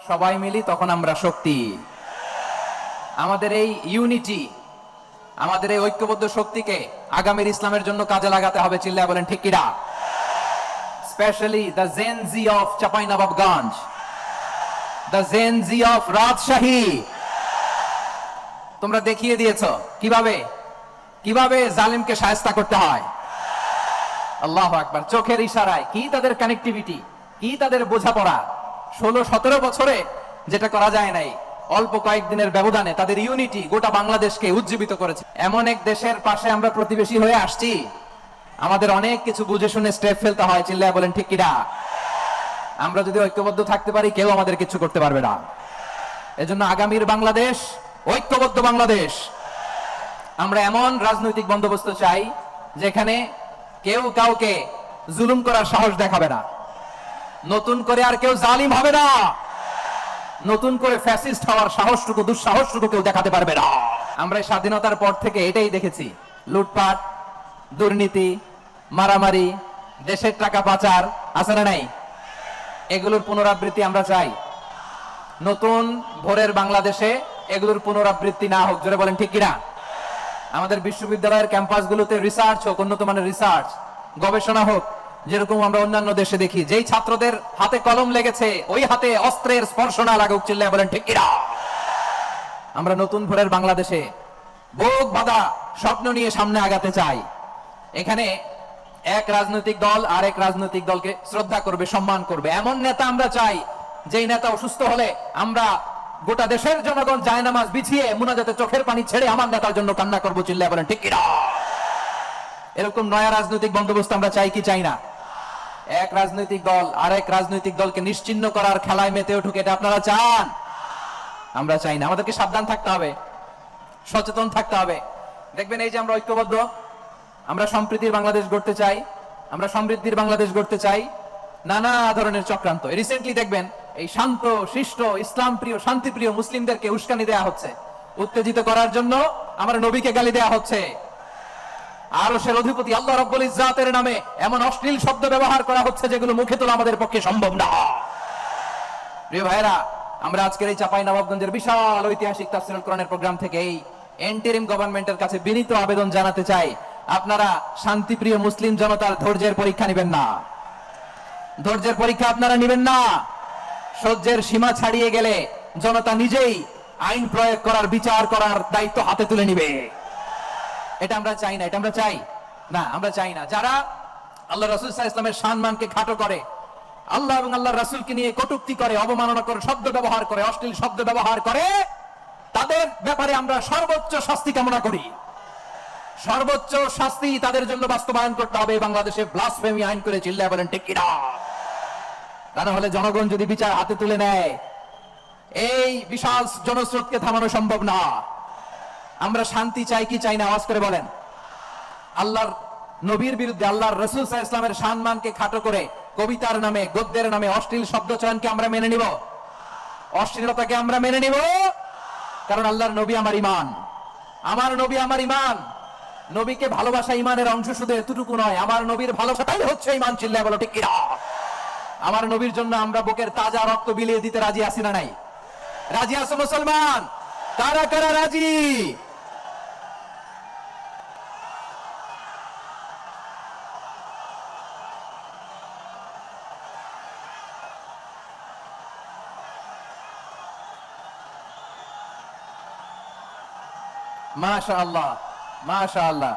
সবাই মিলি তখন আমরা শক্তি। আমাদের এই ইউনিটি, আমাদের এই ঐক্যবদ্ধ শক্তিকে আগামীর ইসলামের জন্য কাজে লাগাতে হবে। চিল্লায় বলেন ঠিক কিনা? Specially the Gen Z of Chapainawabganj, the Gen Z of Rajshahi. তোমরা দেখিয়ে দিয়েছো কিভাবে কিভাবে জালিমকে শায়েস্তা করতে হয়। আল্লাহু আকবার। চোখের ইশারায় কি তাদের কানেক্টিভিটি, কি তাদের বোঝাপড়া। 16-17 বছরে যেটা করা যায় নাই, অল্প কয়েকদিনের ব্যবধানে তাদের ইউনিটি গোটা বাংলাদেশকে উজ্জীবিত করেছে। এমন এক দেশের পাশে আমরা প্রতিবেশী হয়ে আসছি, আমাদের অনেক কিছু বুঝে শুনে স্টেপ ফেলতে হয়। চিল্লায় বলেন ঠিক কিনা? আমরা যদি ঐক্যবদ্ধ থাকতে পারি, কেউ আমাদের কিছু করতে পারবে না। এজন্য আগামীর বাংলাদেশ ঐক্যবদ্ধ বাংলাদেশ। আমরা এমন রাজনৈতিক বন্দোবস্ত চাই যেখানে কেউ কাউকে জুলুম করার সাহস দেখাবে না, নতুন করে আর কেউ জালিম হবে না, নতুন করে ফ্যাসিস্ট হওয়ার সাহসটুকু দুঃসাহসটুকু কেউ দেখাতে পারবে না। আমরা স্বাধীনতার পর থেকে এটাই দেখেছি। লুটপাট, দুর্নীতি, মারামারি, দেশের টাকা পাচার আছে না নাই? এগুলোর পুনরাবৃত্তি আমরা চাই। নতুন ভোরের বাংলাদেশে এগুলোর পুনরাবৃত্তি না হোক। জোরে বলেন ঠিক কিনা? আমাদের বিশ্ববিদ্যালয়ের ক্যাম্পাসগুলোতে রিসার্চ হোক, উন্নত মানের রিসার্চ, গবেষণা হোক, যেরকম আমরা অন্যান্য দেশে দেখি। যেই ছাত্রদের হাতে কলম লেগেছে, ওই হাতে অস্ত্রের স্পর্শ না লাগুক। চিল্লায় বলেন ঠিক কিনা? আমরা নতুন ভোরের বাংলাদেশে বুক বাঁধা স্বপ্ন নিয়ে সামনে আগাতে চাই। এখানে এক রাজনৈতিক দল আর এক রাজনৈতিক দলকে শ্রদ্ধা করবে, সম্মান করবে, এমন নেতা আমরা চাই যেই নেতা অসুস্থ হলে আমরা গোটা দেশের জনগণ জায়নামাজ বিছিয়ে মুনাজাতে চোখের পানি ছেড়ে আমার নেতার জন্য কান্না করবো। চিল্লায় বলেন ঠিক কিনা? এরকম নয়া রাজনৈতিক বন্দোবস্ত আমরা চাই কি চাই না? এক রাজনৈতিক দল আর এক রাজনৈতিক দলকে নিশ্চিহ্ন করার খেলায় মেতে উঠুক, এটা আপনারা চান? আমরা চাই না। আমাদেরকে সাবধান থাকতে হবে, সচেতন থাকতে হবে। দেখবেন এই যে আমরা ঐক্যবদ্ধ, আমরা সম্প্রীতির বাংলাদেশ গড়তে চাই, আমরা সমৃদ্ধির বাংলাদেশ গড়তে চাই। নানা ধরনের চক্রান্ত। রিসেন্টলি দেখবেন এই শান্ত শিষ্ট ইসলাম প্রিয় শান্তিপ্রিয় মুসলিমদেরকে উস্কানি দেয়া হচ্ছে, উত্তেজিত করার জন্য আমার নবীকে গালি দেয়া হচ্ছে। আরশের অধিপতি আল্লাহ রাব্বুল ইজ্জাতের নামে এমন অশ্লীল শব্দ ব্যবহার করা হচ্ছে যেগুলো মুখে তোলা আমাদের পক্ষে সম্ভব না। প্রিয় ভাইরা, আমরা আজকের এই চাঁপাইনবাবগঞ্জের বিশাল ঐতিহাসিক তাফসীরুল কোরআনের প্রোগ্রাম থেকে এই এন্টিরিম গভর্নমেন্টের কাছে বিনীত আবেদন জানাতে চাই, আপনারা শান্তিপ্রিয় মুসলিম জনতার ধৈর্যের পরীক্ষা নেবেন না। ধৈর্যের পরীক্ষা আপনারা নেবেন না। সহ্যের সীমা ছাড়িয়ে গেলে জনতা নিজেই আইন প্রয়োগ করার, বিচার করার দায়িত্ব হাতে তুলে নিবে। এটা আমরা চাই না, এটা আমরা চাই না, আমরা চাই না। যারা আল্লাহ রাসূল সাল্লাল্লাহু আলাইহি ওয়াসাল্লামের সম্মানকে খাটো করে, আল্লাহ এবং আল্লাহর রাসূলকে নিয়ে কটূক্তি করে, অবমাননা করে, শব্দ ব্যবহার করে, অশ্লীল শব্দ ব্যবহার করে, তাদের ব্যাপারে আমরা সর্বোচ্চ শাস্তি কামনা করি। সর্বোচ্চ শাস্তি তাদের জন্য বাস্তবায়ন করতে হবে। বাংলাদেশে ব্লাসফেমি আইন করে। চিল্লায় বলেন ঠিক কিনা? তা না হলে জনগণ যদি বিচার হাতে তুলে নেয়, এই বিশাল জনস্রোতকে থামানো সম্ভব না। আমরা শান্তি চাই কি চাই না? আওয়াজ করে বলেন। আল্লাহর নবীর বিরুদ্ধে, আল্লাহর রাসূল সাল্লাল্লাহু আলাইহি ওয়াসাল্লামের সম্মানকে খাটো করে কবিতার নামে, গদ্যের নামে অশ্লীল শব্দ চয়নকে আমরা মেনে নিব? অশ্লীলতাকে আমরা মেনে নিব? কারণ আল্লাহর নবী আমার ঈমান, আমার নবী আমার ঈমান। নবীকে ভালোবাসা ঈমানের অংশ, শুধু এতটুকু নয়, আমার নবীর ভালোবাসাটাই হচ্ছে ঈমান। চিল্লায় বলো ঠিক কিনা? আমার নবীর জন্য আমরা বুকের তাজা রক্ত বিলিয়ে দিতে রাজি আছি না নাই? রাজি আছো মুসলমান? কারা কারা রাজি? মাশাআল্লাহ, মাশাআল্লাহ।